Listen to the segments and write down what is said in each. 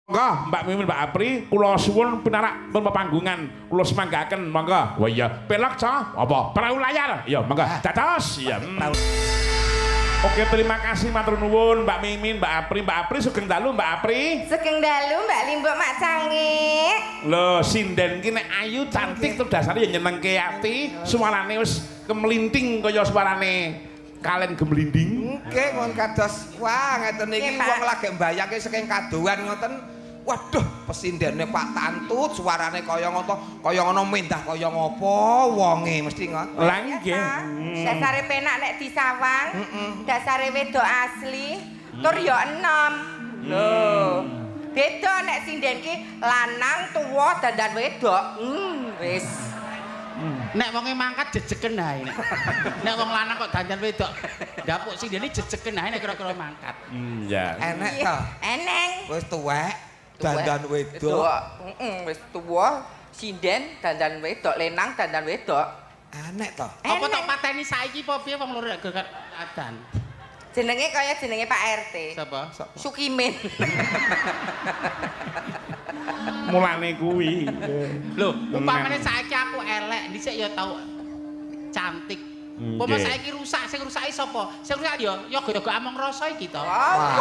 Monggo Mbak Mimin Mbak Apri kula suwun pinarak pun pepanggungan kula semanggaken monggo. Wah iya pelak ca apa perahu layar ya monggo dados ya. Oke terima kasih matur nuwun Mbak Mimin Mbak Apri sugeng dalu Mbak Apri. Sugeng dalu Mbak Limbok Mak Cangik. Lho sinden ki nek ayu cantik tuh dasare ya nyenengke ati, suarane wis kemelinting kaya suarane kalen gemblinding. Nggih ngono kados wah ngeten iki wong lagi mbayangke saking kadoan ngoten. Waduh, pesindene Pak Tantut suarane kaya ngono mendah kaya ngopo wonge mesti ngono. Lah nggih. Dasare penak nek disawang. Dasare wedok asli, tur ya enom. Lho. Beda nek sinden ki lanang tuwa dandan wedok. Wis. Nek wonge mangkat jejeken ae. Nek wong lanang kok dandan wedok. Dapuk sindene jejeken ae nek kira-kira mangkat. Iya. Enek to. Eneng. Wis tuwek dandan wedok. Wis tuwa sinden dandan wedok, lenang dandan wedok. Enek to. Apa tok pateni saiki apa piye wong loro nek adan? Jenenge kaya jenenge Pak RT. Sapa? Sukimin. Mulane kuwi. Lho, upamane saiki aku elek, dhisik ya tau cantik. Apa saiki rusak, sing rusaki sapa? Sing rusak ya yoga-yoga among rasa iki to. Wah,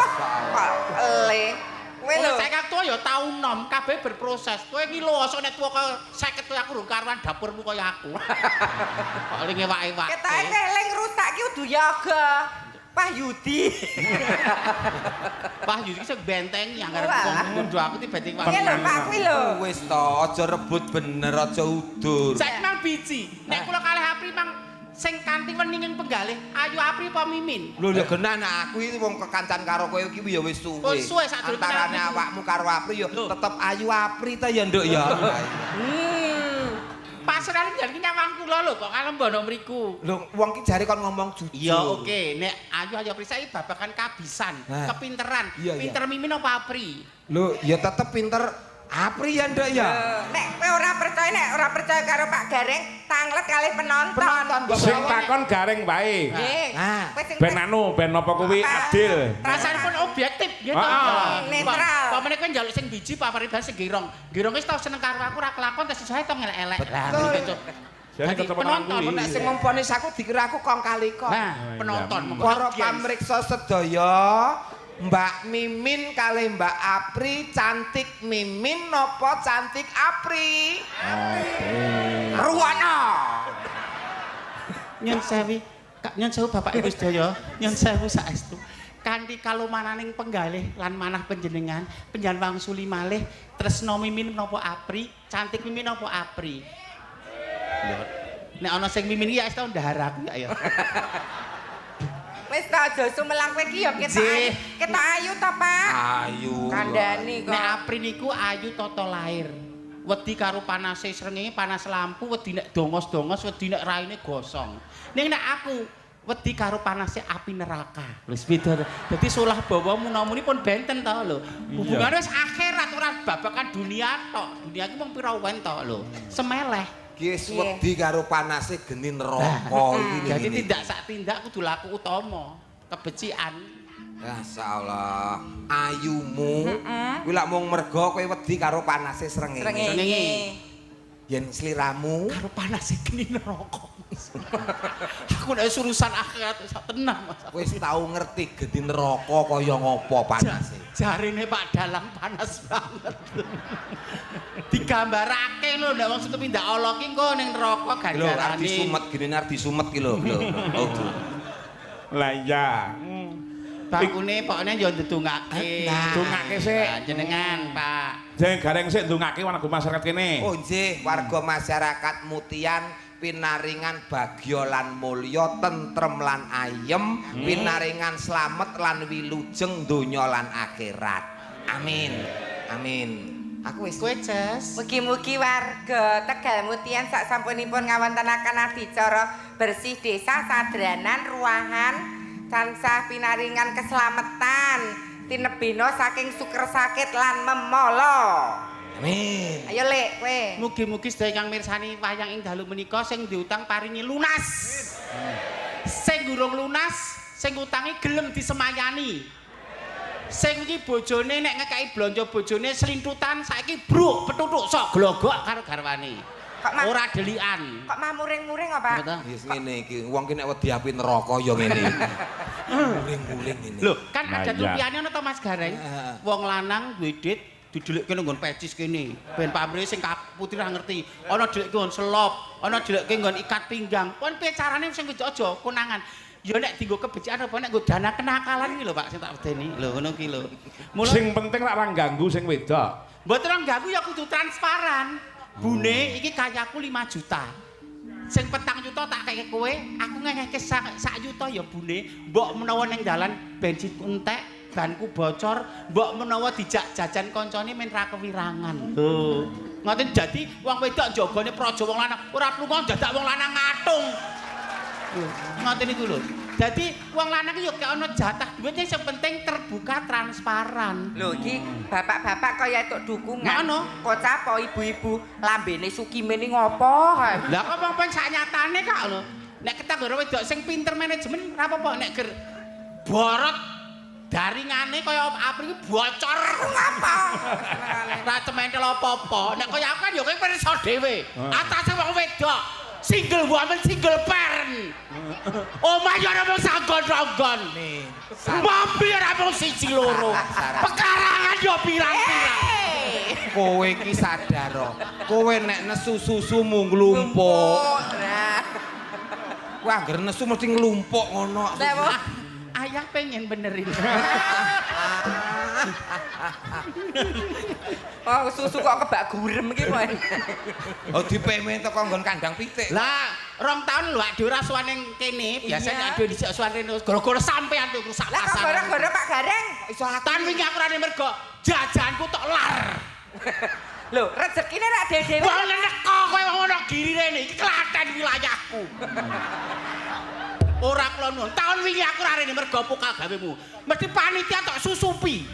ele. Kowe lho. Saiki aku ya tau nom, kabeh berproses. Kowe iki lho asok nek tuwa kaya 50 kowe aku durung karuan dapurmu kaya aku. Kok eling ewak-ewak. Ketoke eling rusak ki kudu yoga. Pak Yudi. Pak Yudi sing bentengi anggere wong ndo aku tiba-tiba. Iya lho Pak kuwi lho. Wis to, aja rebut bener, aja udur. Saiki mang biji. Nek kula kalih Apri mang sing kanthi weninging penggalih, Ayu Apri apa Mimin? Lho ya genah aku iki wong kekancan karo kowe iki ya wis suwe. Oh, suwe sadurunge antarane kenal. awakmu karo Apri ya tetep Ayu Apri ta ya nduk ya. Pasrane jan ki nyawang kula lho kok kalembono mriku. Lho wong ki jare kon ngomong jujur. Iya oke, nek Ayu Apri saiki babakan kabisan, kepinteran. Pinter Mimin apa Apri? Lho ya tetep pinter Apri ya nduk ya. Nek kowe ora percaya karo Pak Gareng, tanglet kalih penonton. Sing takon gareng wae. Nggih. Kowe sing Ben anu, ben apa kuwi adil. Rasanipun objektif gitu. Netral. Pamane kowe njaluk sing biji apa Apri sing girong. Girong wis tau seneng karo aku ora kelakon tes iso to ngelek-elek. Jadi penonton Nek sing ngomponis aku dikira aku kong kali kok. Nah, penonton Para pamriksa sedaya, Mbak Mimin kalih Mbak Apri cantik Mimin napa cantik Apri? Ruwana. Nyun sewu Bapak Ibu sedaya, nyun sewu saestu. Kanthi kalumananing penggalih lan manah panjenengan, panjenengan wangsuli malih tresna Mimin napa Apri, cantik Mimin napa Apri. Nek ana sing Mimin iki ya wis tau ndahar aku ya. wis ta aja sumelang kowe iki ya ketok ayu to, Pak? Ayu. Kandhani kok. Nek Apri niku ayu tata lair. Wedi karo panase srengenge, panas lampu, wedi nek dongos-dongos, wedi nek raine gosong. Ning nek aku wedi karo panase api neraka. Wis beda. Dadi solah bawa munamuni pun benten to lho. Hubungane wis akhirat ora babakan dunia tok. Dunia iki mung pira wen to lho. Semeleh. Wis wedi karo panase geni neraka iki. Jadi tindak sak tindak kudu laku utama. Kebecikan. Masyaallah, ayumu kuwi lak mung mergo kowe wedi karo panase srengenge. Yen sliramu Karo panase geni neraka. Aku nek urusan akhirat wis tenang Mas. wis tau ngerti geni neraka kaya ngopo panase. Jarine Pak Dalang panas banget. Digambarake lho nek wong sing tindak Allah ki engko ning neraka Lho, arep ganjarane. disumet gini arep disumet ki lho. Lah iya. Bakune pokoknya ya ndedongake. Ndongake sik. Jenengan, Pak. Jeng gareng sik ndongake warga masyarakat kene. Oh nggih, warga masyarakat Mutian pinaringan bagya lan mulya, tentrem lan ayem, pinaringan slamet lan wilujeng donya lan akhirat. Amin. Amin. Aku wis Kowe Ces. Mugi-mugi warga Tegal Mutian sak sampunipun ngawontenaken adicara bersih desa sadranan ruahan tansah pinaringan keselamatan tinebina saking suker sakit lan memolo. Amin. Ayo Lek kowe. Mugi-mugi sedaya kang mirsani wayang ing dalu menika sing diutang paringi lunas. Sing durung lunas, sing utangi gelem disemayani. Sing iki bojone nek ngekeki blonjo bojone slintutan saiki bruk petutuk sok glogok karo garwane. Ora delikan. Kok mah muring-muring apa? Wis ngene iki, wong ki nek wedi api neraka ya ngene. Muring-muring ngene. Lho, kan ada tuliane ana to Mas Gareng. Wong lanang duwe dit didelikke nggon pecis kene. Ben pamrih sing putih ra ngerti. Ana dilekke nggon selop, ana dilekke nggon ikat pinggang. Kon piye carane sing wedok aja konangan. Ya nek dienggo kebecikan apa nek nggo dana kenakalan iki lho Pak sing tak wedeni. Lho ngono ki lho. Sing penting rak ora ganggu sing wedok. Mboten ora ganggu ya kudu transparan. Bune iki kayaku 5 juta. Sing 4 juta tak keke kowe, aku ngekeke sak juta ya bune. Mbok menawa ning dalan bensin entek, banku bocor, mbok menawa dijak jajan kancane men ra kewirangan. Lho, ngoten dadi wong wedok jagane praja wong lanang, ora plunga dadak wong lanang ngatung. Lho, ngoten iku lho. Dadi wong lanang iki ya ana jatah duit sing penting terbuka transparan. Lho iki bapak-bapak kaya entuk dukungan. Kok apa ibu-ibu lambene sukimene ngopo kae? Lah kok wong sak nyatane kok lho. Nek ketanggara wedok sing pinter manajemen ora apa-apa nek ger borot daringane kaya apri bocor aku ngapa. Ora cementel apa-apa. Nek kaya aku kan ya kowe pirsa dhewe. Atase wong wedok single woman single parent. Omah yo ora mung sagon-sagon. Mobil ora mung siji loro. Pekarangan yo pirang-pirang. Kowe iki sadar kok. Kowe nek nesu susumu nglumpuk. Kowe anggere nesu mesti nglumpuk ngono. Ayah pengen benerin. Oh, susu kok kebak gurem iki kowe. Oh, dipemen teko nggon kandang pitik. Lah, 2 tahun lho Ade ora suwan ning kene, biasane Ade dhisik suwan rene gara-gara sampean tuh rusak pasar. Lah kok gara-gara Pak Gareng Iso tan wingi aku rene mergo jajanku tok lar. Lho, rezekine rak dhewe-dhewe. Wong neko kowe wong ono giri rene iki Klaten wilayahku. Ora kula nuwun. Tahun wingi aku ra rene mergo pokal gawemu. Mesti panitia tok susupi.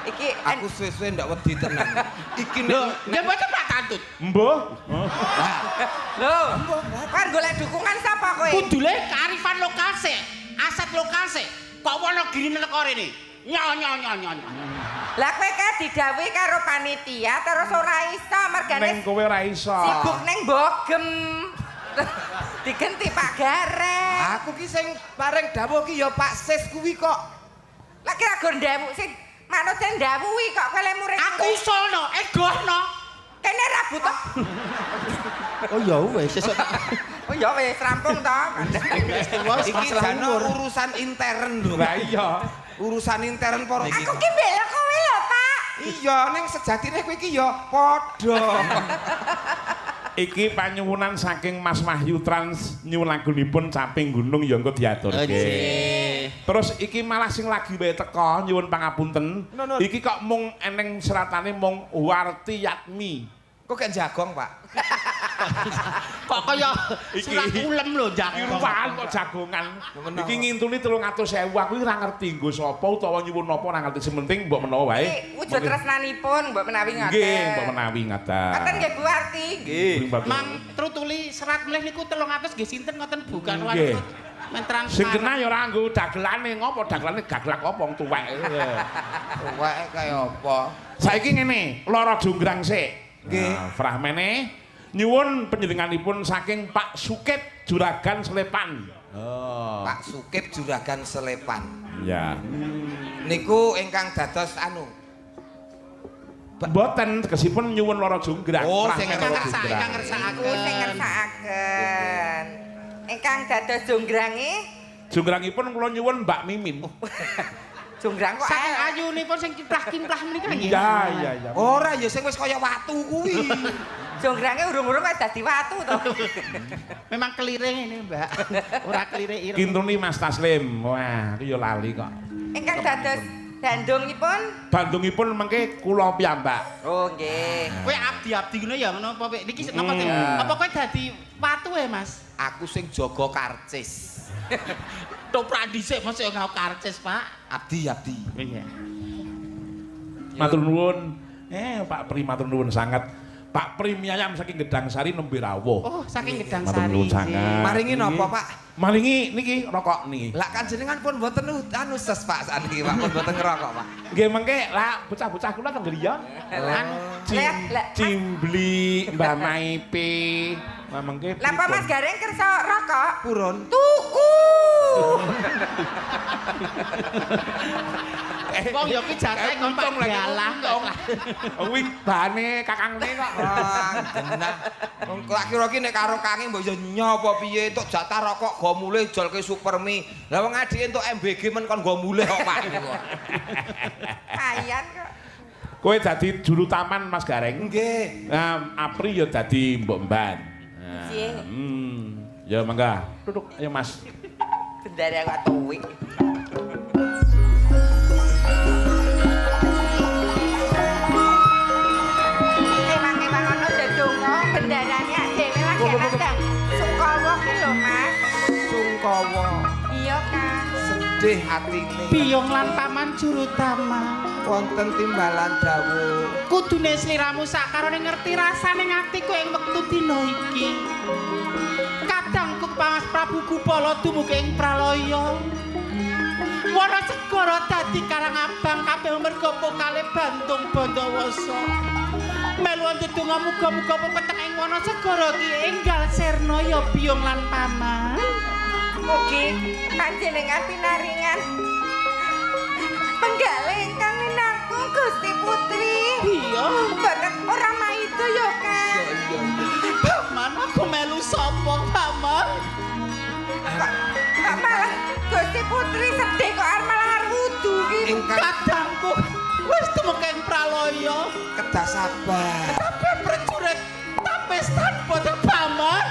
Iki aku suwe-suwe ndak wedi tenan. Iki nek mboten Pak Tantut. Mbah. Lho, kan golek dukungan sapa kowe? Kudune kearifan lokal sik, aset lokal sik. Kok Wonogiri neko rene? Nyo. Lah kowe kae didhawuhi karo panitia terus ora iso mergane Ning kowe ora iso. sibuk ning bogem. Digenti Pak Gareng. Aku ki sing paring dawuh ki ya Pak Sis kuwi kok. Lah kira go ndawuh sing manut sing ndawuhi kok kowe le murid. Aku isono, egohno. Kene ra butuh. Oh ya wis sesuk. Oh ya wis rampung to. Iki jane urusan intern lho. Lah iya. Urusan intern para Aku ki mbela kowe lho, Pak. Iya, ning sejatine kowe iki ya padha. Iki panyuwunan saking Mas Wahyu Trans nyuwun lagunipun Caping Gunung ya engko diaturke. Terus iki malah sing lagi wae teka nyuwun pangapunten. Iki kok mung eneng seratane mung Warti Yatmi. Kok gak jagong, Pak? Kok kaya surat ulem lho jagong. Irwan kok jagongan. Iki ngintuni 300.000 aku iki ora ngerti nggo sapa utawa nyuwun napa ora ngerti sementing mbok menawa wae. Iki wujud tresnanipun mbok menawi ngoten. Nggih, mbok menawi ngaten. Ngoten nggih Bu Warti. Nggih. Mang trutuli serat melih niku 300 nggih sinten ngoten bukan Nggih. Mentrang Sing kena ya ora nggo dagelane ngopo dagelane gaglak apa wong tuwek. Tuweke kaya apa? Saiki ngene, lara jonggrang sik. Nggih. Nah, fragmene nyuwun panjenenganipun saking Pak Sukip Juragan Slepan. Oh. Pak Sukip Juragan Slepan. Ya. Niku ingkang dados anu. Mboten tegesipun nyuwun lara jonggrang. Oh, sing ingkang Aku sing ngersakaken. Ingkang dados jonggrange Jonggrangipun kula nyuwun Mbak Mimin. jonggrang kok saking ayunipun sing kimplah-kimplah menika nggih. Iya. Ora ya sing wis kaya watu kuwi. jonggrangnya urung-urung kok dadi watu to. Memang keliring ini, Mbak. Ora kelire ireng. Kintuni Mas Taslim. Wah, iki ya lali kok. Ingkang dados dandungipun Bandungipun mengke kula piyambak. oh nggih. Kowe abdi-abdi ngono ya ngono apa niki napa sih? Apa kowe dadi watu Mas? Aku sing jaga karcis. Toprak dhisik mosok ngau karcis, Pak. Abdi. Iya. Matur nuwun. Pak Pri matur nuwun sangat. Pak Primiyayam saking Gedang Sari nembe rawuh. Oh, saking Gedang Matur Sari. nuwun sangat. Maringi napa, Pak? Maringi niki rokok niki. Lah kan jenengan pun mboten anu ses Pak saniki Pak, pun mboten ngerokok Pak. Nggih mengke lah bocah-bocah kula teng griya. Cimbli Mbah Maipe. Lah mengke. Lah Pak Mas Gareng kersa rokok? Purun. Tuku. Wong ya ki jatah ngomong dalah kok. Kuwi bahane kakangne kok. Genah. Wong kok kira ki nek karo kange mbok yo nyopo piye entuk jatah rokok go mulih jolke Supermi. Lah wong adike entuk MBG men kon go mulih kok Pak. Ayan kok. Kowe dadi juru taman Mas Gareng. Nggih. Nah, Apri ya dadi Mbok Mban. Nggih. Ya mangga. Duduk ayo Mas. Bendare aku tuwik. Emang ono dedonga bendarane dhewe lagi kadang Sungkawa ki lho Mas. Sungkawa. Iya kan. Sedih atine. Biyong lan paman juru taman. Wonten timbalan dawuh. Kudune sliramu sakarone ngerti rasane atiku ing wektu dina iki. Kadang Mas Prabu Gupala dumugi ing pralaya. Wana segara dadi karang abang kabeh merga pokale Bandung Bandawasa. Melu ndedonga muga-muga pepeteng ing wana segara ki enggal sirna ya biyong lan paman. Mugi panjenengan pinaringan penggale ingkang minangkung Gusti Putri. Iya. Mboten ora maido ya kan. Paman aku melu sapa paman? Kok malah Gusti Putri sedih kok malah arep wudu iki. Kadangku wis tumeka ing pralaya. Kedah sabar. Tapi prajurit tapestan padha paman.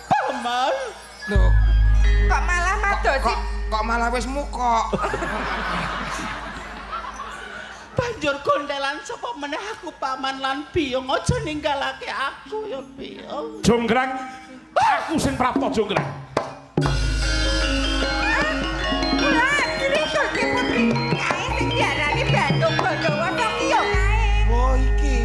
Paman. Lho, Kok malah madosi kok malah wis mukok. Banjur kondelan sapa meneh aku paman lan biyong aja ninggalake aku ya biyong. Jonggrang. Aku sing prapta Jonggrang. kula ajri Gusti Putri. Kae sing diarani Bandung Bandawasa ki yo kae. Oh iki.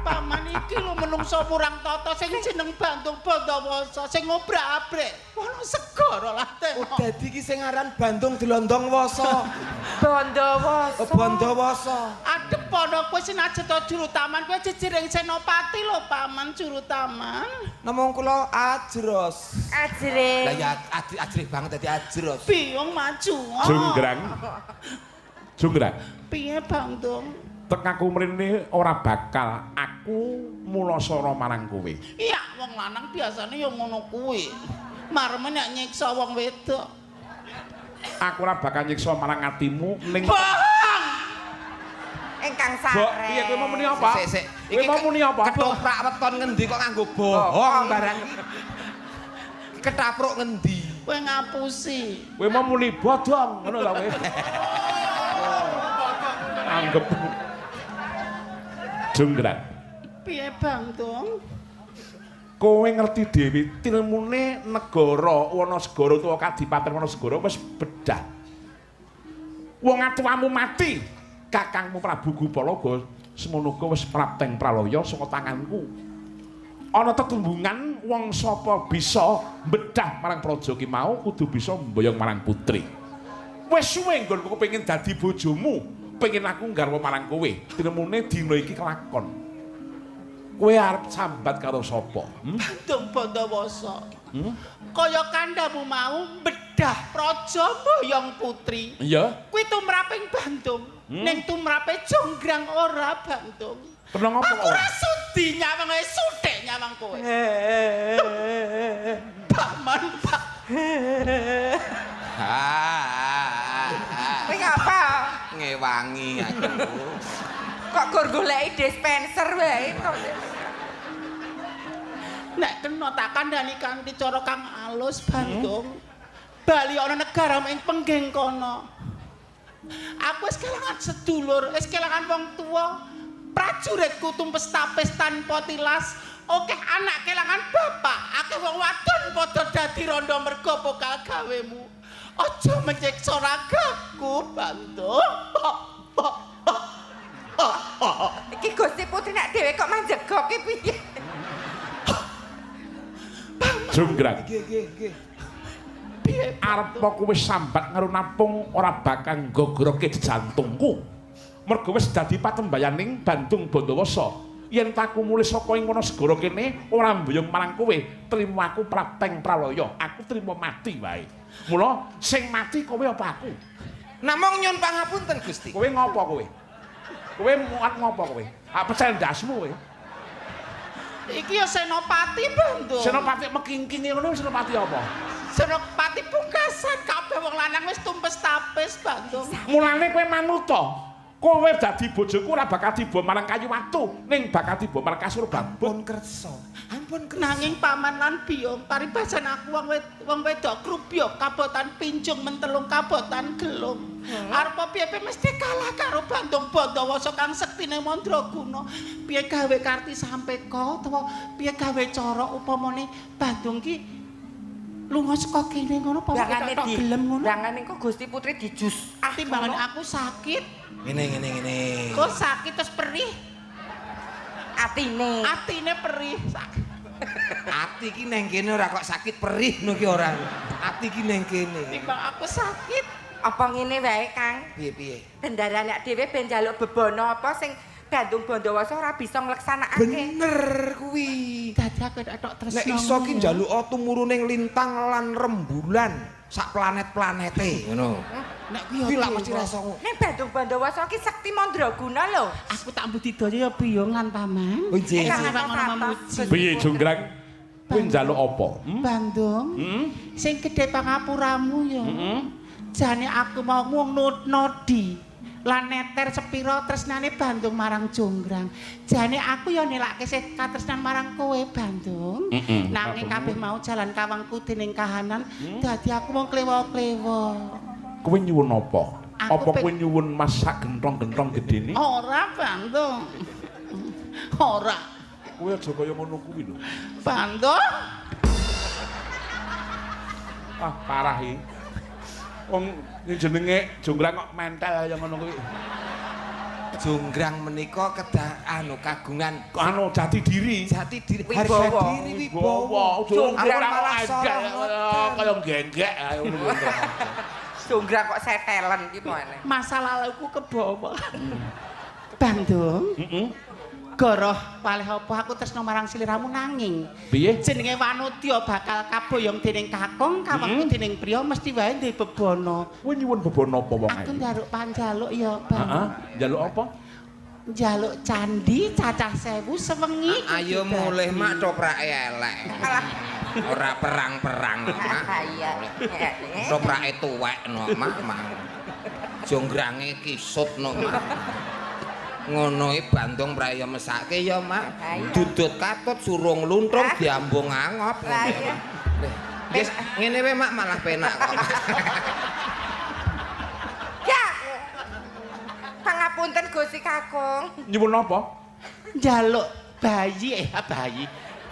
Paman iki lho menungso murang tata sing jeneng Bandung Bandawasa sing ngobrak-abrik. Ono segara lah ten. Oh dadi iki sing aran Bandung Dilondong Wasa. Bandawasa. Bandawasa. Adep ana kowe senajan to juru taman kowe jejiring senopati lho paman juru taman. Namung kula ajros. Ajre. Lah ya ajrih banget dadi ajros. Biyong maju. Jonggrang. Jonggrang. Piye Bandung? Tekaku mrene ora bakal aku mulasara marang kowe. Iya, wong lanang biasane ya ngono kuwi. Marem nek nyiksa wong wedok. Aku ora bakal nyiksa marang atimu ning Bang! Ingkang Mbok, sare. iya kowe mau muni apa? Sik. Kowe mau muni apa? Ketoprak weton ngendi kok nganggo bohong barang. Ketapruk ngendi? Kowe ngapusi. Kowe mau muni bodong, ngono ta kowe? Anggep. Jonggrang. Piye Bandung? Kowe ngerti dhewe tilmune negara ana segara utawa kadipaten ana segara wis bedah. Wong atuwamu mati, kakangmu Prabu Gupala semono wis prapteng pralaya saka tanganku. Ana tetumbungan wong sapa bisa bedah marang praja ki mau kudu bisa mboyong marang putri. Wis suwe nggonku kepengin dadi bojomu, pengen aku nggarwa marang kowe. Tilmune dina iki kelakon. Kowe arep sambat karo sapa? Bandung Bandawasa. Kaya kandhamu mau bedah praja mboyong putri. Iya. Kuwi tumraping Bandung. Ning tumrape Jonggrang ora Bandung. Tenang apa Aku ora sudi nyawang suthik nyawang kowe. Paman, Pak. Kowe ngapa? Ngewangi aku. Kok gur goleki dispenser wae kok. Nek kena tak kandhani kanthi cara kang alus Bandung. Bali ana negara ing pengging kono. Aku wis kelangan sedulur, wis kelangan wong tuwa. Prajuritku tumpes tapis tanpa tilas. Akeh anak kelangan bapak, akeh wong wadon padha dadi randha merga pokal gawemu. Aja menyiksa ragaku, Bandung. Gusti Putri nek dhewe kok manjegoke piye? Jonggrang. Nggih. Arep kowe sambat karo nampung ora bakal nggogoroke jantungku. Mergo wis dadi patembayaning Bandung Bandawasa. Yen aku mulih saka ing kono segara kene ora mbuyung marang kowe, trima aku prapteng pralaya. Aku trima mati wae. Mula sing mati kowe apa aku? Namung nyun pangapunten Gusti. Kowe ngopo kowe? Kowe muat ngopo kowe? Apa cendasmu kowe? Iki ya Senopati Bandung. Senopati mekingking ngono Senopati apa? Senopati pungkasan kabeh wong lanang wis tumpes tapis Bandung. Mulane kowe manut to. Kowe dadi bojoku ora bakal tiba marang kayu watu, ning bakal tiba marang kasur bambut. Ampun kersa. Nanging paman lan biyong paribasan aku wong wedok Krubyok kabotan Pinjung Mentelung kabotan Gelung. Arep piye mesti kalah karo Bandung Bandawasa kang sektine Mandraguna. Piye gawe karti sampeka utawa piye gawe cara upamane Bandung ki lunga saka kene ngono apa tok gelem ngono. Dangane kok Gusti Putri dijus. Timbangan aku sakit. Ngene. Kok sakit terus perih? Atine perih. Ati ki neng kene ora kok sakit perih ngono ki ora. Ati ki neng kene. Timbang aku sakit. Apa ngene wae, Kang? Piye? Bendarane dhewe ben njaluk bebono apa sing Bandung Bandawasa ora bisa ngleksanakake. Bener kuwi. Dadi aku tok tresno. Nek iso ki njaluk tumuruning lintang lan rembulan sak planet-planete ngono. Nek kuwi Kuwi lak mesti rasa ngono. Ning Bandung Bandawasa ki sekti Mandraguna lho. aku tak budidaya ya biyongan paman. Oh, nggih. Kang Sing Atas memuji. Piye Jonggrang? Kowe njaluk apa? Bandung. Sing gedhe pangapuramu ya. Jane aku mau wong nodi. Lan neter sepira tresnane Bandung marang Jonggrang. Jane aku ya nelake katresnan marang kowe Bandung. Nanging kabeh mau jalan kawangku dening kahanan, dadi aku mau klewo-klewo. Kowe nyuwun apa? Aku Apa kowe nyuwun masak genthong-genthong gedene? Ora Bandung. Ora Kowe aja kaya ngono kuwi lho. Bandung. Ah, parah iki. Wong jenenge Jonggrang kok mentel kaya ngono kuwi. Jonggrang menika kedah kagungan Jati diri. jati diri Wibawa. harga diri wibawa. Jonggrang malah ada kaya genggek ngono. Jonggrang kok setelen ki mene. Masa laluku kebawa. Bandung. Goroh palih apa aku tresno marang sliramu nanging Piye? jenenge Wanudya bakal kaboyong dening kakung kawangku dening priya mesti wae duwe bebono. Kowe nyuwun bebono apa wong Aku ae? njaluk panjaluk ya Bang. Heeh, njaluk apa? Njaluk candi cacah 1000 sewengi. Ayo mulih mak coprake elek. Ora perang-perang mak. Iya. Coprake tuwek no mak. Jonggrange kisut no mak. Ngono iki Bandung praya mesake ya mak. Dudut katut surung luntrung diambung angop. Lah iya. Wis ngene wae mak malah penak kok. Ya. Pangapunten Gusti Kakung. Nyuwun apa? Njaluk bayi bayi.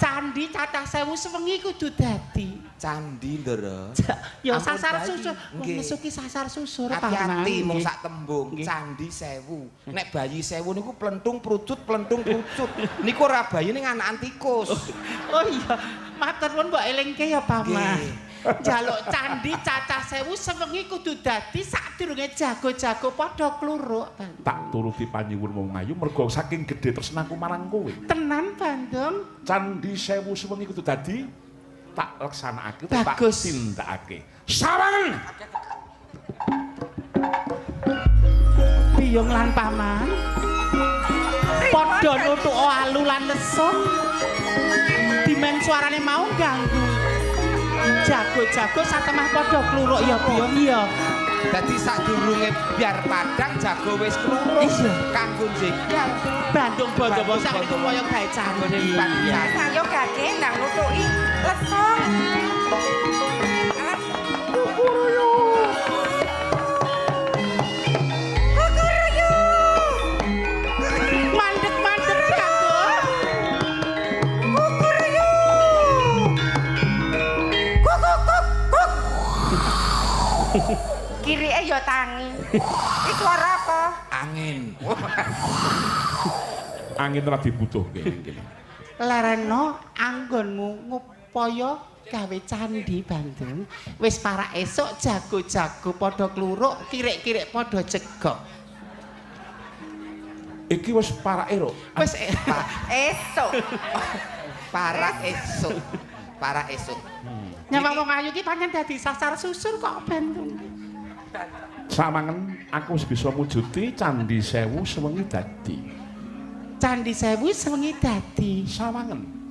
Candi cacah 1000 sewengi kudu dadi. Candi ndara. Ya Ampun, sasar bayi. susur. Wong Nggih. nesu ki sasar susur Hati-hati mung Nggih. sak tembung Nggih. candi 1000. Nek bayi 1000 niku plentung prucut. Niku ora bayi ning anak tikus. Oh iya, matur nuwun mbok elingke ya Paman. Nggih. Njaluk candi cacah 1000 sewengi kudu dadi sadurunge jago-jago padha kluruk. Tak turuti panyuwun wong ayu mergo saking gedhe tresnaku marang kowe. Tenan Bandung. Candi 1000 sewengi kudu dadi tak laksanakake tak Bagus. tindakake. Sawangen. Biyong lan Paman. Padha nutuk alu lan lesung. Dimen suarane mau ganggu. Jago-jago satemah padha kluruk ya Biyong ya. Dadi sadurunge biar padang jago wis kluruk Iya. kanggo jegal. Bandung Bandawasa niku kaya gawe candi. Saya gage ndang nutuki lesung. Mandek-mandek Bandung. Kirike ya tangi. Iki suara apa? Angin. Angin ora dibutuhke kene. Lareno anggonmu ngupaya gawe candhi Bandung. Wis para esuk jago-jago padha kluruk, kirik-kirik padha jegok. Iki wis parake ro. Wis Esuk. Para esuk. Nyawang wong ayu iki pancen dadi sasar susur kok Bandung. Samangen aku wis bisa mujudi Candhi Sewu sewengi dadi. Candhi Sewu sewengi dadi. Samangen.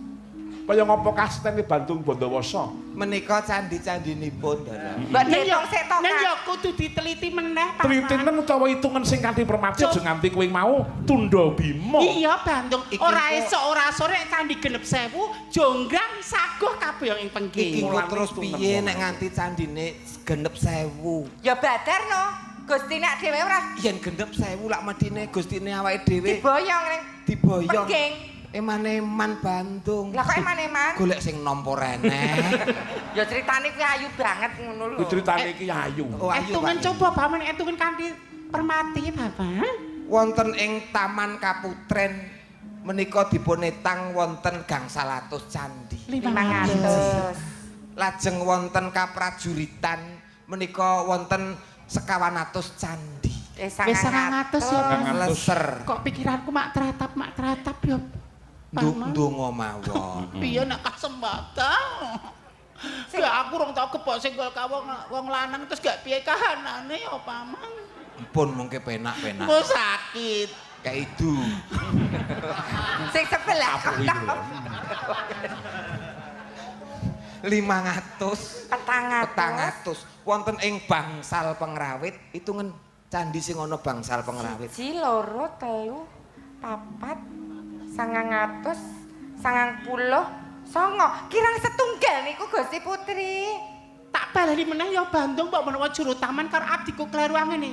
Kaya ngapa kastene Bandung Bandawasa. Menika candhi-candhinipun Dara. Mbak Detong sik to. Nen ya kudu diteliti meneh, Pak. Tritinen utawa hitungan sing kanthi permati aja nganti kowe mau tunda bima. Iya, Bandung. Iki Ora kok- esuk ora sore Candhi Genep Sewu, Jonggrang saguh kabeh ing Iki pengging. kok Mulane terus tungen piye ngono. nek nganti candine genep 1000? Ya badar no. Gusti nek dhewe ora Yen genep 1000 lak medine Gustine awake dhewe diboyong ning diboyong. pengging. Eman-eman Bandung. Lah kok eman-eman? Golek sing nampa rene. Ya critane kuwi ayu banget ngono lho. Ku critane iki ayu. Oh ayu. Etungen Pak. coba Bamen etungen kanthi permati, Bapak. Wonten ing Taman Kaputren menika dipunetang wonten gangsal atus candhi. 500. Lajeng wonten kaprajuritan menika wonten 1.000 candhi. Wis 900 ya, Pak. Leser. Kok pikiranku mak teratap ya. Ndonga mawon. Piye nek kasembatan? Ya aku rong tau kebok sing wong lanang terus gak piye kahanane ya, Paman. Ampun mengke penak-penak. Kok sakit. Kayak itu. Sing sebelah. Apa iki lho? 500 400. wonten ing bangsal pengrawit hitungen candhi sing ana bangsal pengrawit. 1 2 3 4 900 99 kirang setunggal niku Gusti Putri. Tak baleni meneh ya Bandung mbok menawa juru taman karo adikku kleru ngene.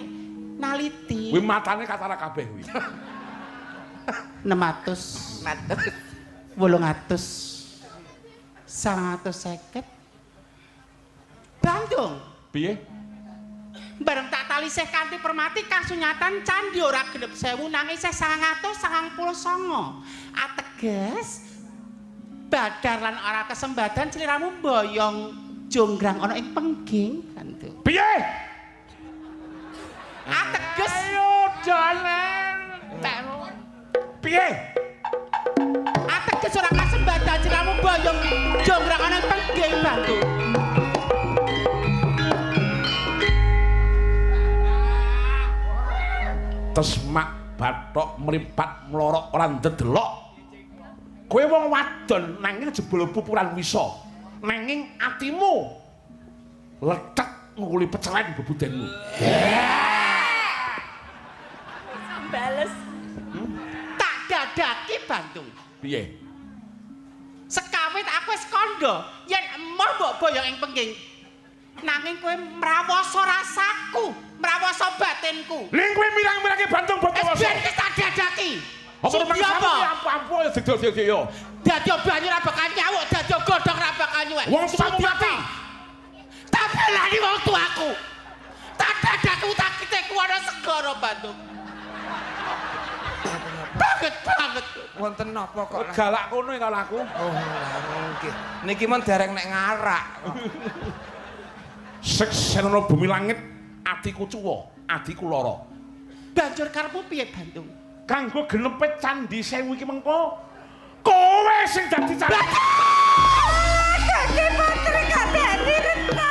Naliti. Kuwi matane katara kabeh kuwi. 600, Matur. 800, 950. Bandung. Piye? Bareng tak talisih kanthi permati kasunyatan candhi ora genep 1000 nanging isih 999. Ateges badar lan ora kesembadan sliramu boyong jonggrang ana ing pengging Bandung. Piye? Ateges Ayo jalan. Piye? ateges ora kesembadan sliramu boyong jonggrang ana ing pengging Bandung. Tesmak bathok mripat mlorok ora ndedelok. Kowe wong wadon nanging jebul pupuran wisa. Nanging atimu letek nguli pecelen bebudenmu. Bales. Tak dadaki Bandung. Piye? Sekawit aku wis kandha yen emoh mbok boyong ing pengging. Nanging kowe mrawasa rasaku, mrawasa batinku. Ling kowe mirang-mirange Bandung Bandawasa. Ben iki tak dadaki. Apa rumah kamu ampu-ampu ya didol-didol ya. Dadi banyu ra bakal nyawuk, dadi godhong ra bakal nyuwek. Wong tuamu mati. Tak belani wong tuaku. Tak dadaku tak kiteku ana segara Bandung. Banget. Wonten napa kok? Galak kono ya kalau aku. Oh, nggih. Niki men dereng nek ngarak. Seksenono bumi langit, atiku cuwa, atiku lara. Banjur karepmu piye Bandung? Kanggo genepe Candhi Sewu iki mengko kowe sing dadi candhi. Gusti Putri kok dadi reta.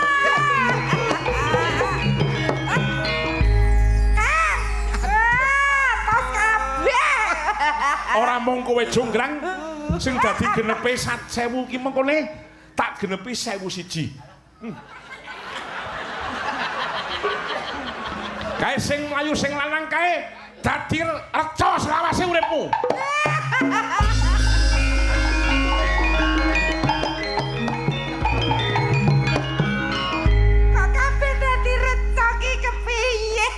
Tos kabeh. Ora mung kowe jonggrang sing dadi genepe 1000 iki mengkone tak genepi 1001. Kae sing mlayu sing lanang kae dadi reca selawase uripmu. Kok kabeh dadi reca ki kepiye?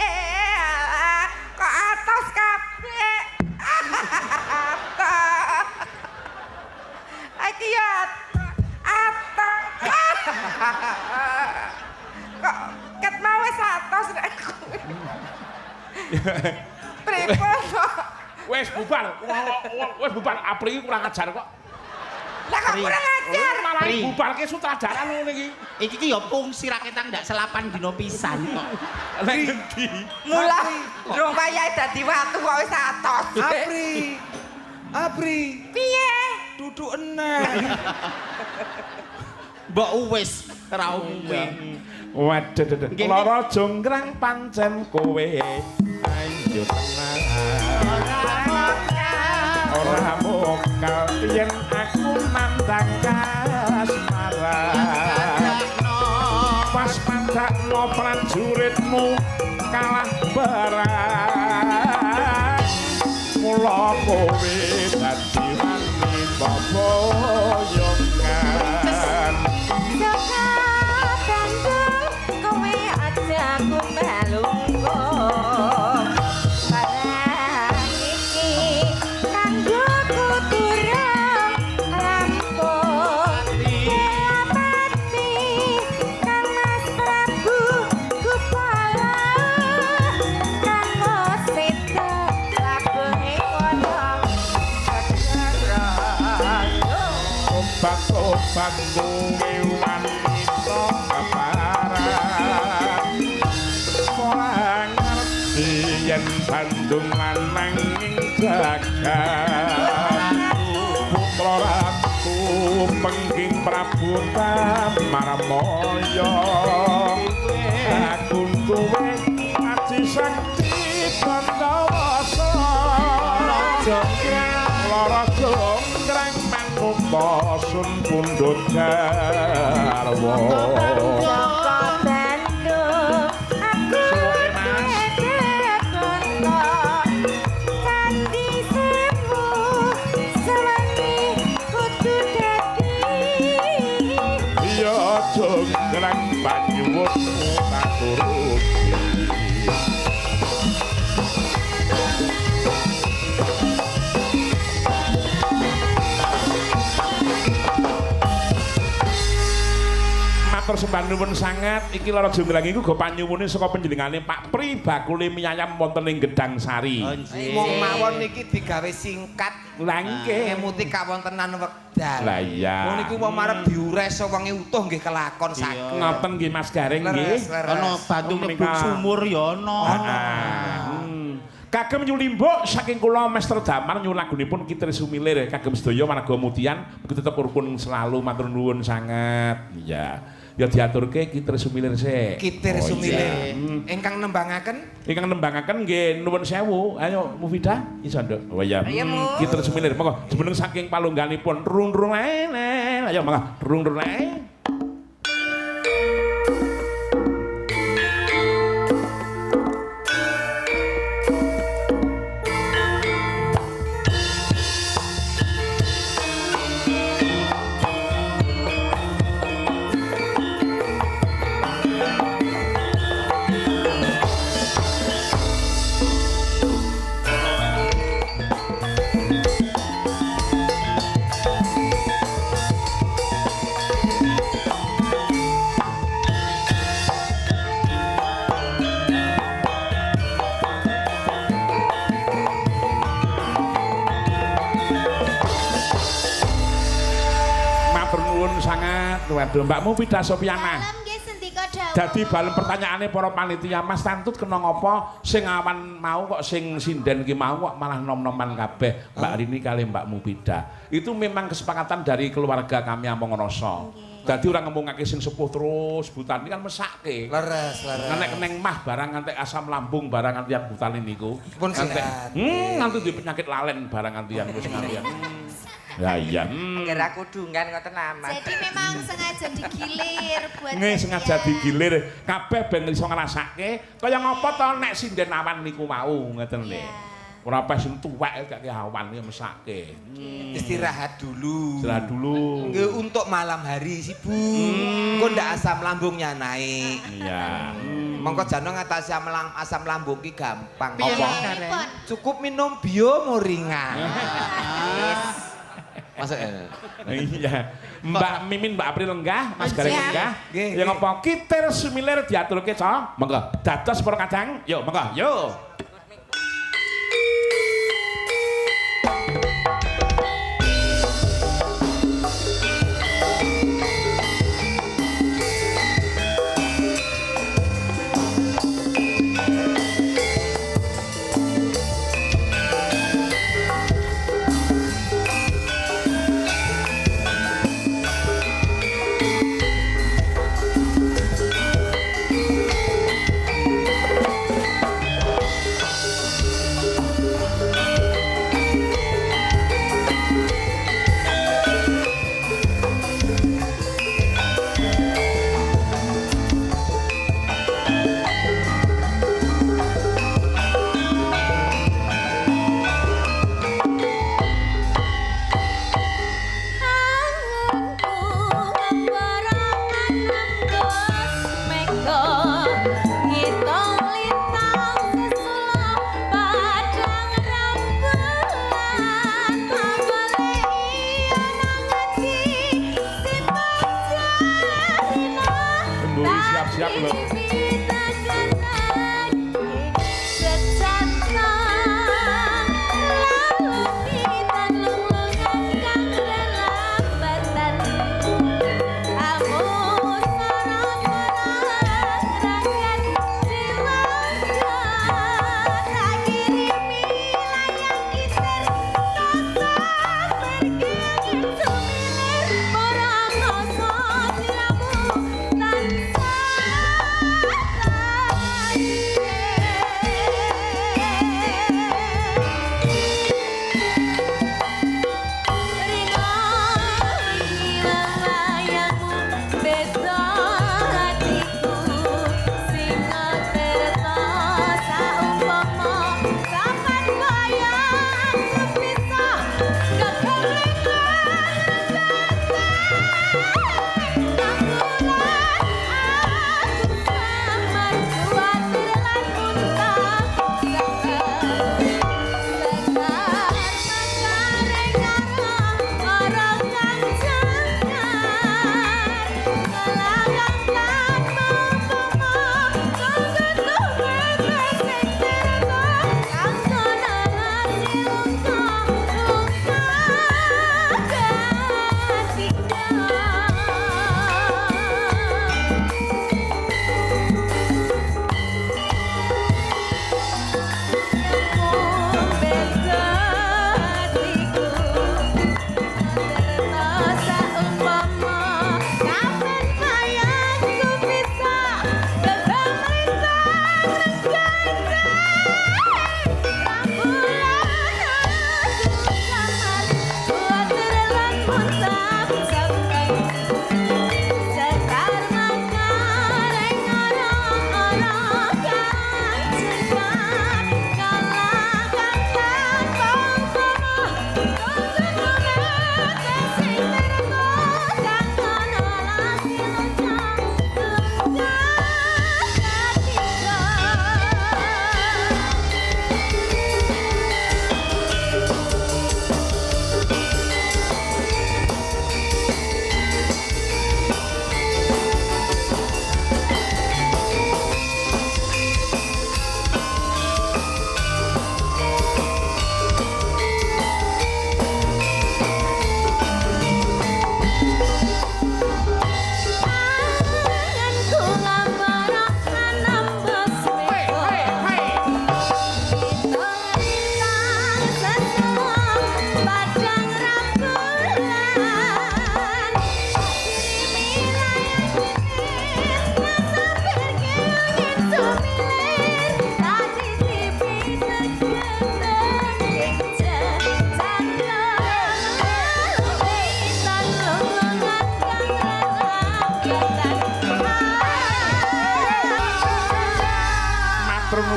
Kok atos kabeh. Atos. Iki ya atos. Kok ket mau wis atos rek kuwi. Pripun kok Wis bubar. Wis bubar. Apri iki kurang ajar kok. Lah kok kurang ajar. Malah bubarke sutradara ngono iki. Iki ya fungsi raketang ndak selapan dino pisan kok. Lah ngendi? Mula durung wayahe dadi watu kok wis atos. Apri. Piye? Duduk eneng. Mbok wis ra umwe. Waduh, lara jonggrang pancen kowe ayo tenang. Ora mokal yen aku nandang kasmaran. Pas mandakno prajuritmu kalah barang. Mula kowe dadi wanita boyongan. Obat kowe wanita keparan. Ora ngerti yen Bandung lanang ing jagat. Putra ratu pengging Prabu Tamarmaya. Aku kowe aji sakti Pandawasa. Lara jonggrang Bosun pundut garwa. Iya jonggrang panyuwunmu tak turuti. Sembah nuwun sangat iki lara jonggrang iku go panyuwune saka panjenengane Pak Pri bakule miyayam wonten ing Gedang Sari. Wong mawon niki digawe singkat. Lah nggih Muti kawontenan wekdal. Lah iya. Wong niku wong marep diures wengi utuh nggih kelakon saged. Ngoten nggih Mas Gareng nggih. Ana batu nyebut sumur ya ana. Kagem nyulimbuk saking kula Master Damar nyuwun lagunipun Kitri Sumilir kagem sedaya warga Mutian begitu tetep rukun selalu matur nuwun sangat. Iya. Ya diaturke Kitri Sumilir sik. Kitri Sumilir. Ingkang nembangaken? Ingkang nembangaken nggih nuwun sewu. Ayo Mufidah iso nduk. Oh iya. Kitri Sumilir monggo jumeneng saking palungganipun rung-rung ae. Ayo monggo rung-rung ae. Waduh, Mbakmu Pidah Sopiana. Dadi balem pertanyaane para panitia, Mas Tantut kena ngopo sing awan mau kok sing sinden ki mau kok malah nom-noman kabeh Mbak Rini kali Mbakmu Pidah. Itu memang kesepakatan dari keluarga kami Among Rasa. Dadi ora ngomongake sing sepuh terus butan iki kan mesake. Leres. Nek keneng mah barang nganti asam lambung barang nganti yang butan niku. Pun sehat. Nganti di penyakit lalen barang nganti yang wis nganti. Ya iya. Kira kudungan ngoten amat. Jadi memang sengaja digilir buat nggih sengaja digilir kabeh ben iso ngrasake kaya ngapa to nek sinden awan niku wau ngeten lho. Ora pas sing tuwek kaya awan iki mesake. Istirahat dulu. Istirahat dulu. Nggih untuk malam hari sibuk. Kok ndak asam lambungnya naik. Iya. Mongko jano ngatasi asam lambung ki gampang. Apa? Cukup minum biomoringa. Masuk iya. Mbak Mimin, Mbak April lenggah, Mas Gareng lenggah. Ya ngapa Kitri Sumilir diaturke, Ca? Monggo. Dados para kadang. Yo, monggo. Yo.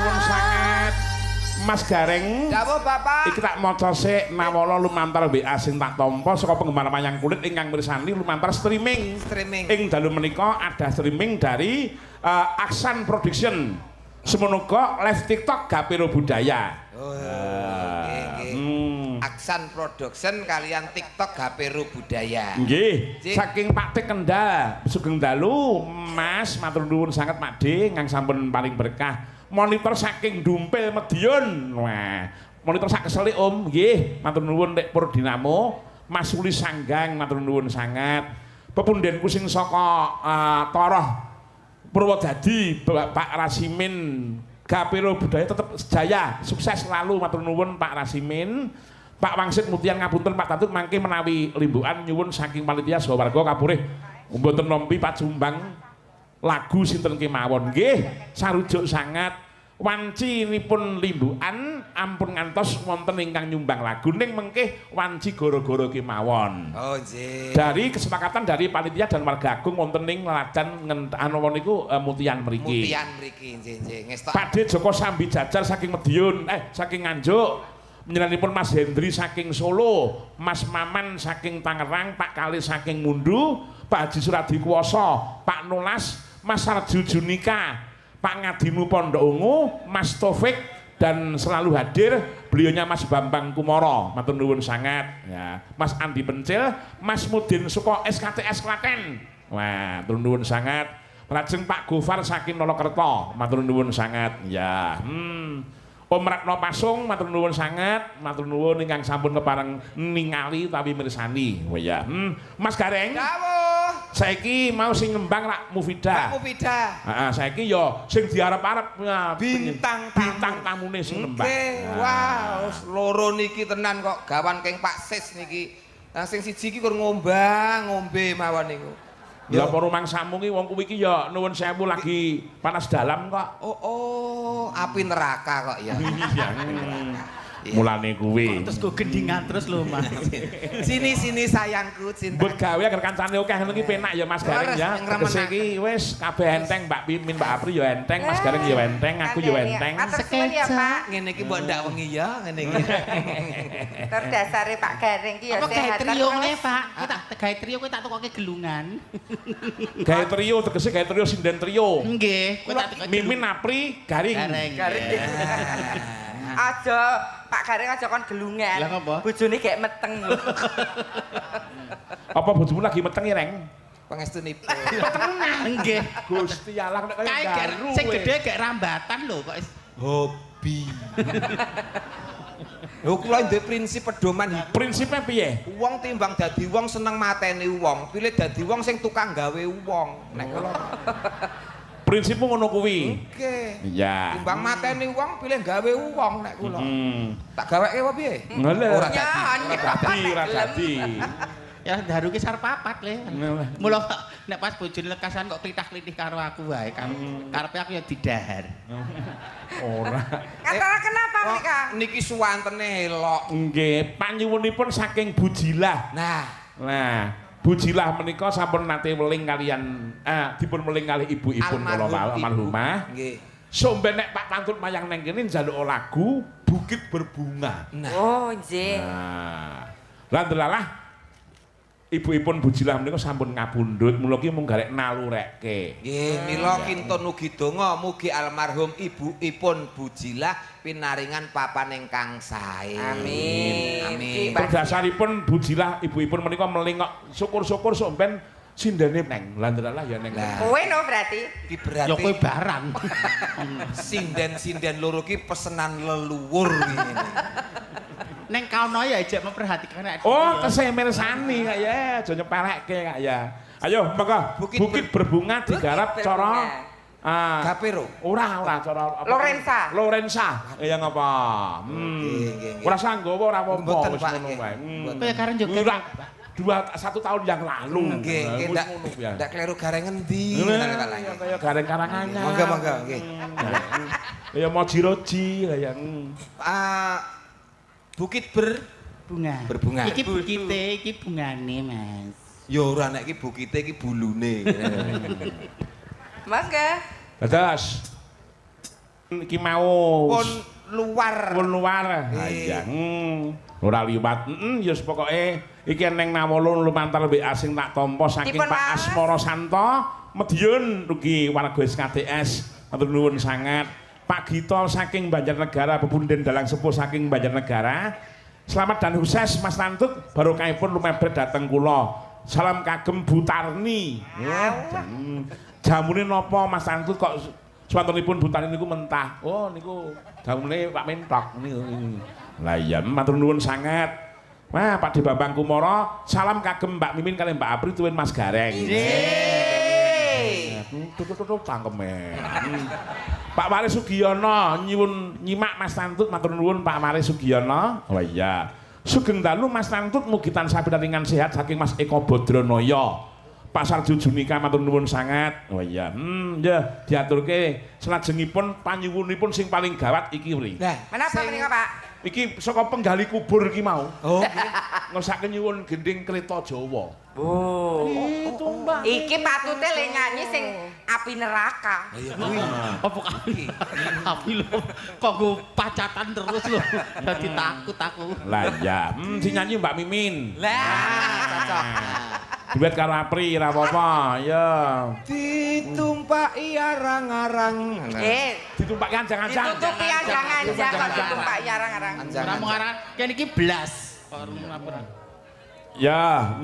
nuwun sanget. Mas Gareng. Dawuh Bapak. Iki tak maca sik nawala lumantar WA sing tak tampa saka penggemar wayang kulit ingkang mirsani lumantar streaming. Ing dalu menika ada streaming dari Aksan Production. Semono uga live TikTok Gapiro Budaya. Oh, nggih. Aksan Production kalian TikTok Gapiro Budaya. Nggih, saking Pak Tik Kendal, sugeng dalu Mas matur nuwun sanget Pak D ingkang sampun paling berkah. Monitor saking Dumpil Medion. Wah, monitor sak keseli Om. Nggih, matur nuwun Nek Pur Dinamo, Mas Suli Sanggang matur nuwun sangat. Pepundenku sing saka Toroh Purwodadi, Pak Rasimin Gapiro Budaya tetep jaya, sukses selalu matur nuwun Pak Rasimin. Pak Wangsit Mutian ngapunten Pak Tantut mangke menawi limbukan nyuwun saking panitia saha warga kapurih mboten nampi pacumbang lagu sinten kemawon nggih sarujuk sangat wancinipun limbukan ampun ngantos wonten ingkang nyumbang lagu ning mengke wanci gara-gara kemawon. Oh nggih. Dari kesepakatan dari panitia dan warga agung wonten ing leladan anu niku Mutian mriki. Mutian mriki nggih ngestok. Pakde Joko Sambi Jajar saking Medion, saking Nganjuk. Menyenanipun Mas Hendri saking Solo, Mas Maman saking Tangerang, Pak Kali saking Mundu, Pak Haji Suradi Kuwasa, Pak Nolas, Mas Sarju Junika, Pak Ngadimu Pondok Ungu, Mas Taufik dan selalu hadir beliaunya Mas Bambang Kumoro, matur nuwun sangat ya. Mas Andi Pencil, Mas Mudin Suko SKTS Klaten. Wah, matur nuwun sangat. Lajeng Pak Gofar saking Nolokerto, matur nuwun sangat ya. Om Ratno Pasung matur nuwun sangat, matur nuwun ingkang sampun kepareng ningali utawi mirsani. Oh ya. Mas Gareng. Dawuh. Saiki mau sing ngembang rak Mufida. Rak Mufida. Heeh, saiki ya sing diarep-arep bintang tamune sing nembang. Nggih, wow, loro niki tenan kok gawan keng Pak Sis niki. Nah sing siji iki kur ngombe mawon niku. Ya para mangsamu ki wong kuwi iki ya nuwun sewu lagi panas dalam kok. Oh, api neraka kok ya. Iya. Mulane kuwi. Terus go gendingan terus lho Mas. Sini sayangku cinta. Mbok gawe agar kancane akeh ngono iki penak ya Mas Gareng ya. Tegese iki wis kabeh enteng Mbak Pimin, Mbak Apri ya enteng, Mas Gareng ya enteng, aku ya enteng. Sekeca. Ngene iki mbok ndak wengi ya ngene iki. Ter dasare Pak Gareng ki ya apa sehat. gawe trio ngene Pak? Kita gawe trio kowe tak tukoke gelungan. Gawe trio tegese gawe trio sinden trio. Nggih, kowe tak tukoke Mimin Apri Garing. Garing. Aja Pak Gareng aja kon gelungan. Lah ngapa? Bojone gek meteng lho. Apa bojomu lagi meteng ya, Reng? Pangestunipun. Nggih. Gusti Allah nek kaya garu. Sing gedhe gek rambatan lho kok Hobi. Lho kula ndek prinsip pedoman hidup. Prinsipnya piye? Wong timbang dadi wong seneng mateni wong, pilih dadi wong sing tukang gawe wong. Nek kula Prinsipmu ngono kuwi. Oke. Iya. Timbang mateni wong pilih gawe wong nek kula. Tak gaweke apa piye? Ora dadi. Ya daru ki sarep papat le. Mula nek pas bojone lekasan kok klitah-klitih karo aku wae kan. Karepe aku ya didahar. Ora. Kata kenapa menika? Niki suwantene elok. Nggih, panyuwunipun saking Bujilah. Nah, Bujilah menika sampun nate weling kalian dipun weling kalih ibu-ibu kula almarhumah. Nggih. Somben nek Pak Tantut mayang neng kene njaluk lagu Bukit Berbunga. Oh, nggih. Nah. Lah ndelalah ibu-ipun Bujilah menika sampun ngabundhut mula ki mung garek nalurekke. Nggih, mila kintun ugi donga mugi almarhum ibuipun Bujilah pinaringan papan ingkang sae. Amin. Amin. Berdasaripun Bujilah ibu-ipun menika meling kok syukur-syukur somben sindene neng. Lah ndelalah ya neng. Kowe no berarti. Iki berarti Ya kowe barang. sinden-sinden loro ki pesenan leluhur ngene. Neng kaono ya ejek memperhatikan nek. Oh, tesih mirsani kak ya, aja nyepelekke kak ya. Ayo, maka Bukit Berbunga digarap cara Gapiro. Ora cara apa? Lorenza. Ya ngapa? Ora sanggawa ora apa-apa wis ngono wae. Kaya karen juga. 1 tahun yang lalu. Nggih, ndak kleru gareng ngendi. Kaya gareng Karanganyar. Monggo, nggih. Ya Mojiroji kaya. Bukit Berbunga. Iki bukite, iki bungane, Mas. Ya ora nek iki bukite iki bulune. Mangga. Dados iki mau pun luar. pun luar. Iya. Ora liwat. Ya pokoke iki neng Nawala lumantar mbek asing tak tampa saking Dipun Pak mas. Asmara Santo Madiun ugi warga SKTS. Matur nuwun sangat. Pak Gito saking Banjarnegara, Pepunden Dalang Sepuh saking Banjarnegara. Selamat dan sukses Mas Tantut, barokahipun lumebet dhateng kula. Salam kagem Bu Tarni. Jamune napa Mas Tantut kok swantenipun Bu Tarni niku mentah? Oh niku jamune Pak Mentok niku. Lah iya matur nuwun sangat. Wah Pak De Bambang Kumara, salam kagem Mbak Mimin kali Mbak Apri tuwin Mas Gareng. Tutup cangkeme. Pak Waris Sugiyono nyuwun nyimak Mas Tantut matur nuwun Pak Waris Sugiyono. Oh iya. Sugeng dalu Mas Tantut mugi tansah pinaringan sehat saking Mas Eko Badranaya. Pak Sarjo Junika matur nuwun sangat. Oh iya. Ya diaturke salajengipun panyuwunipun sing paling gawat iki mriki. Menapa menika, Pak? Iki saka penggali kubur iki mau. Oh, Ngersake nyuwun gending Kreta Jawa. Oh. Itu Mbak. Iki patute le nyanyi sing api neraka. iya kuwi. Apa api lho. Kok go pacatan terus lho. Dadi takut aku. Lah ya, sing nyanyi Mbak Mimin. Lah, cocok. Duet karo Apri ora apa-apa, ya. Ditumpaki arang-arang. Ditumpaki anjang-anjang. Ditutupi anjang-anjang kok ditumpaki arang-arang. Ora mengaran kene iki blas. Ya,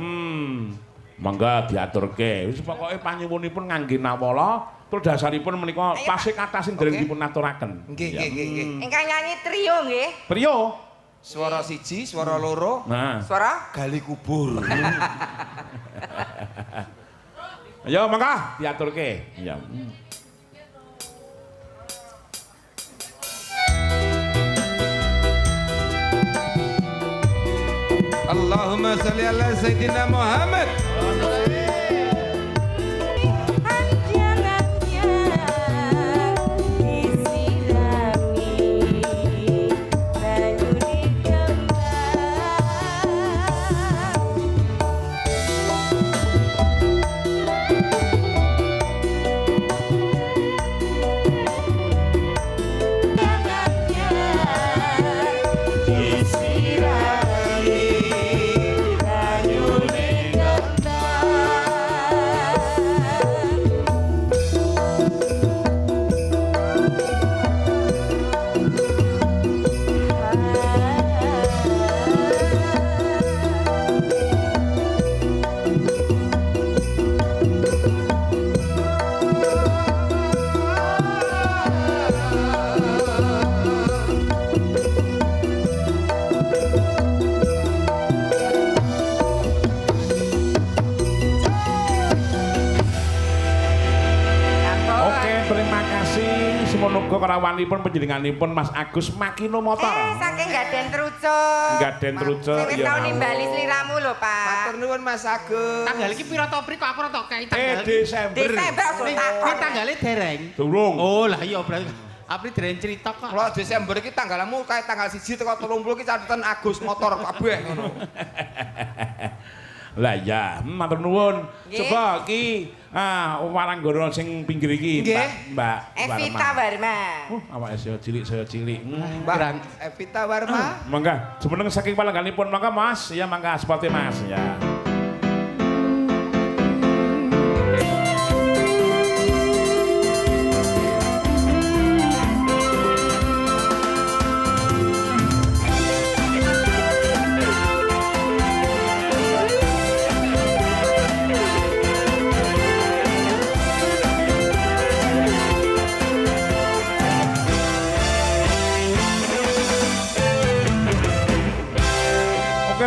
mangga diaturke. Wis pokoke panyuwunipun ngangge Nawala, tur dasaripun menika tasih kathah sing dereng dipun aturaken. Nggih, nggih, nggih. Ingkang nyanyi trio nggih. Priyo. Swara siji, swara loro, Nah. Suara gali kubur. Ya mangga diaturke. Ya. Allahumma sholli ala sayyidina Muhammad. Kerawanipun panjenenganipun Mas Agus Makino Motor. Saking Gaden Trucuk. Gaden Trucuk Wis tau nimbali sliramu lho, Pak. Matur nuwun Mas Agus. Tanggal iki pira to, Pri? Kok aku ora tok kei tanggal. Desember. Desember aku takon. Kuwi tanggale dereng. Durung. Oh, lah iya berarti Apri dereng cerita kok. Kalau Desember iki tanggalmu kae tanggal 1 teko 30 iki catetan Agus Motor kabeh ngono. Lah ya, matur nuwun. Coba iki waranggono sing pinggir iki, Mbak Evita Warma. Awake saya cilik. Mbak Evita Warma. Mangga, jumeneng saking palengganipun mangga Mas. Ya mangga seperti Mas ya.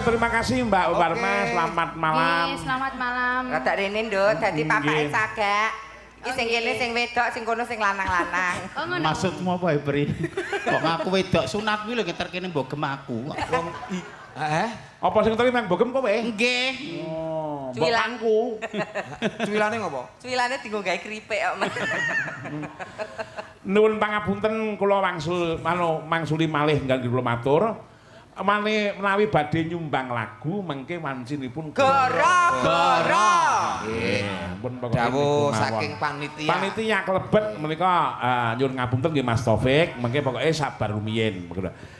Terima kasih Mbak Warma, selamat malam. Selamat malam. Rada rene nduk, dadi papake sagak. Iki sing kene sing wedok, sing kono sing lanang-lanang. Oh ngono. Maksudmu apa, Pri? Kok ngaku wedok sunat kuwi lho ngeter kene mbogem aku. Wong Apa sing terima mbogem kowe? nggih. Oh, Cuwilanku. Cuwilane ngopo? Cuwilane dienggo gawe kripik kok, Mas. Nuwun pangapunten kula mangsuli malih nggih kula matur. mane menawi badhe nyumbang lagu mengke wancinipun Goro-goro. Nggih, pun pokoke Dawuh niku mawon. saking panitia. Panitia klebet menika nyuwun ngapunten nggih Mas Taufik, mengke pokoke sabar rumiyin.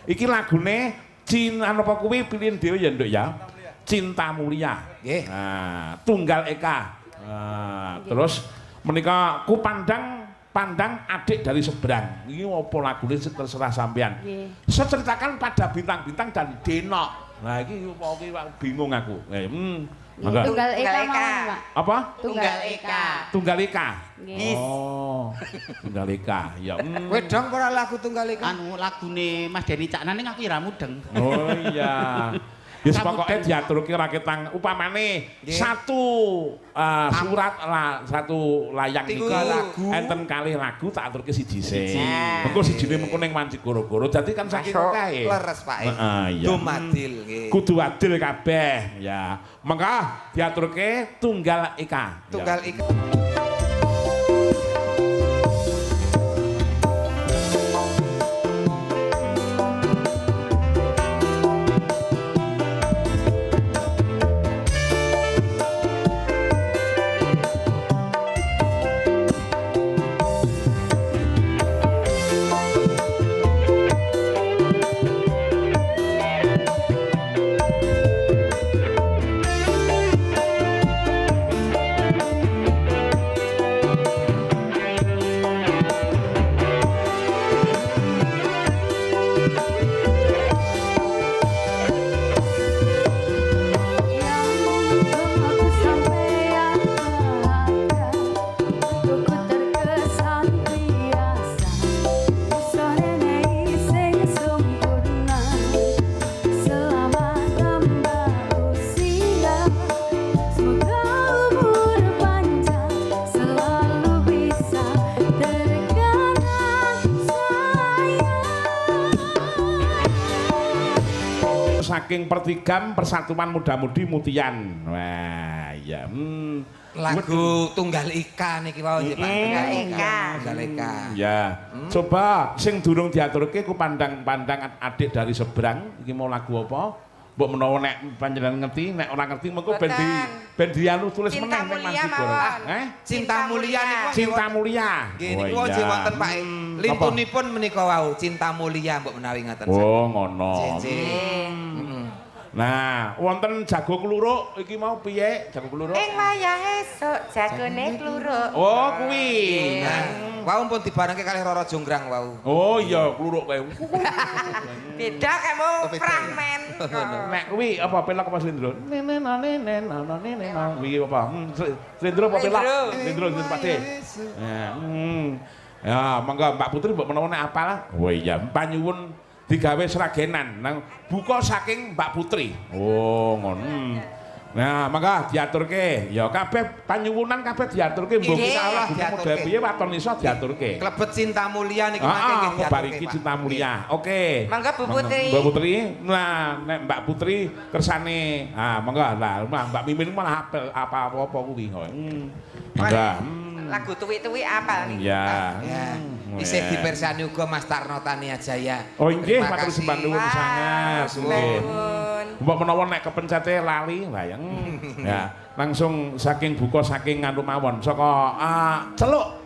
Iki lagune Cinta apa kuwi pilihan dhewe ya Nduk ya. Cinta Mulia. Nggih. Nah, Tunggal Eka. Terus menika ku pandang adik dari seberang. Ini apa lagune terserah sampean. Seceritakan pada bintang-bintang dan denok. Nah, iki bingung aku. Mangga. Tunggal Eka mawon, Pak. Apa? Tunggal Eka. Tunggal Eka. Nggih. Oh. Tunggal Eka. Ya. Wedang ora lagu tunggal iki. Anu lagune Mas Deni Caknan ning aku ora mudeng. Oh iya. Wis pokoke diaturke raketang upamane satu surat satu layang Tiga niku lagu. enten kalih lagu tak aturke siji sik. Engko sijine mengko ning wanci goro-goro dadi kan saking kae. Leres Pak. Iya. Dumadil nggih. Kudu adil kabeh ya. Mengka diaturke Tunggal Eka. Tunggal iki. Saking Pertigam Persatuan Muda-Mudi Mutian. Wah, iya. Lagu Tunggal Ika niki wau nggih Pak. Tunggal Ika. Tunggal Ika. Ya. Coba sing durung diaturke ku pandang-pandang adik dari seberang. Iki mau lagu apa? Mbok menawa nek panjenengan ngerti, nek ora ngerti mengko ben dianu tulis Cinta meneh ning Mulia Manjigoro. mawon. Cinta Mulia niku. Cinta Mulia. Nggih niku wonten wonten Pak. Lintunipun menika wau Cinta Mulia mbok menawi ngoten. Oh, ngono. Nah, Nah, wonten jago kluruk iki mau piye? Jago kluruk? Ing wayah esuk jagone kluruk. Oh, kuwi. nah, wau pun dibarengke kalih Roro Jonggrang wau. Oh iya, kluruk kae. Beda kamu fragmen. Nek kuwi apa pelak apa slendro? Kuwi apa? Slendro apa pelak? Slendro Pakde. Ya, monggo Mbak Putri mbok menawa nek apal. Oh iya, panyuwun digawe seragenan nang buka saking Mbak Putri. Oh, ngono. Nah, mangga diaturke. Ya kabeh panyuwunan kabeh diaturke mbok salah model piye waton iso diaturke. Klebet Cinta Mulia niki mangke nggih diaturke. Bariki Cinta Mulia. Oke. Mangga Bu Putri. Mbak Putri. Nah, nek Mbak Putri kersane mangga lah Mbak Mimin malah apel apa-apa kuwi. Mangga. Lagu tuwi-tuwi apal nih. Ya. Ya. Isih dipersani uga Mas Tarno Tania Jaya. Oh inggih, Terima matur kasih. sembah nuwun sangat. Nggih. Nuwun. Mbok menawa nek kepencete lali, wayang. Ya, langsung saking buka saking nganu mawon saka celuk.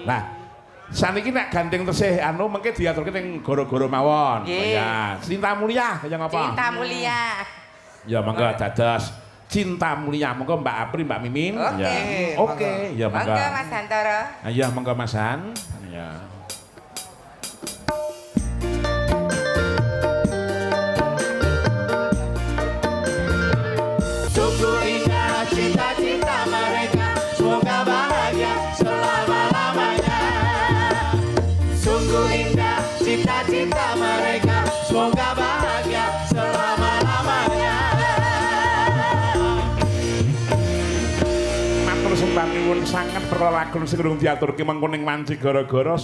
Nah, saniki nek gandeng tesih anu mengke diaturke ning goro-goro mawon. Nggih. Ya, Cinta Mulia kaya ngapa? Cinta Mulia. Ya mangga dados Cinta Mulia. Monggo Mbak Apri, Mbak Mimin. Oke. Ya. Oke, ya mangga. Mangga Mas Hantara. Ya monggo Mas Han. Ya. Sungguh indah cita-cita mereka, semoga bahagia selama-lamanya. Sungguh indah cita-cita mereka, semoga bahagia selama-lamanya. Matur sembah nuwun sanget perkara lagu sing durung diaturke mengko ning Manjigara-gara.